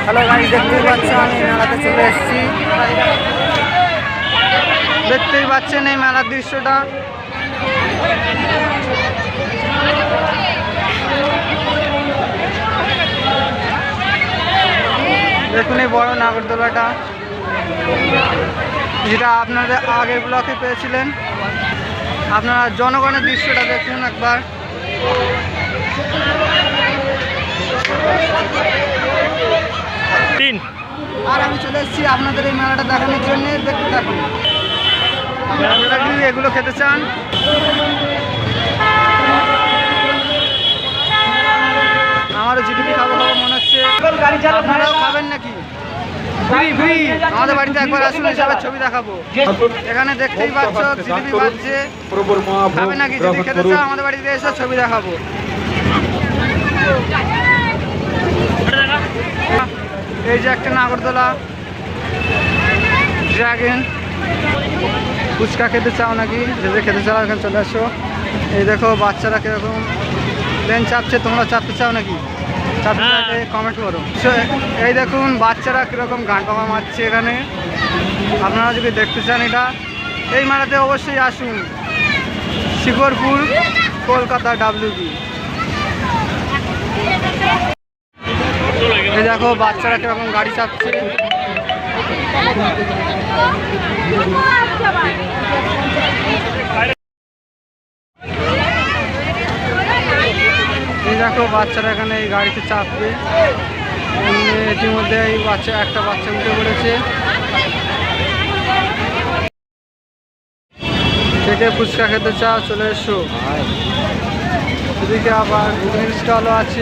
Hello guys, দেখতেই পাচ্ছেন আমি মেলাতে চলে এসেছি। দেখতেই পাচ্ছেন এই মেলার দৃশ্যটা। দেখুন এই বড় নাগরদোলাটা, যেটা আপনাদের আগের ব্লকে পেয়েছিলেন। আপনারা জনগণের দৃশ্যটা দেখুন একবার। আর আমি চলে এসেছি আপনাদের এই মেলাটা দেখানোর জন্য। দেখতে থাকুন। আপনারা কি এগুলো খেতে চান? আমারও জিলিপি খাবো মনে হচ্ছে। আপনারাও খাবেন নাকি? আমাদের বাড়িতে একবার আসুন, হিসাবে ছবি দেখাবো। এখানে দেখতেই পাচ্ছ জিলিপি বাজছে। খাবেন নাকি? যদি খেতে চাও আমাদের বাড়িতে এসে ছবি দেখাবো। এই যে একটা নাগরদোলা, ড্রাগন। ফুচকা খেতে চাও নাকি? যদি খেতে চাও এখানে চলে আসো। এই দেখো বাচ্চারা কিরকম প্লেন চাপছে। তোমরা চাপতে চাও নাকি? চাপতে চাইলে কমেন্ট করো। এই দেখুন বাচ্চারা কিরকম গান পামা মারছে এখানে। আপনারা যদি দেখতে চান এটা, এই মেলাতে অবশ্যই আসুন। শিকরপুর, কলকাতা WB। এই দেখো বাচ্চারা কিরকম গাড়ি চাপছে। এই দেখো বাচ্চারা এখানে এই গাড়িতে চাপবে। ইতিমধ্যে এই একটা বাচ্চা উঠে পড়েছে। থেকে ফুচকা খেতে চাও চলে এসো। এদিকে আবার ঘুগনির স্টলও আছে।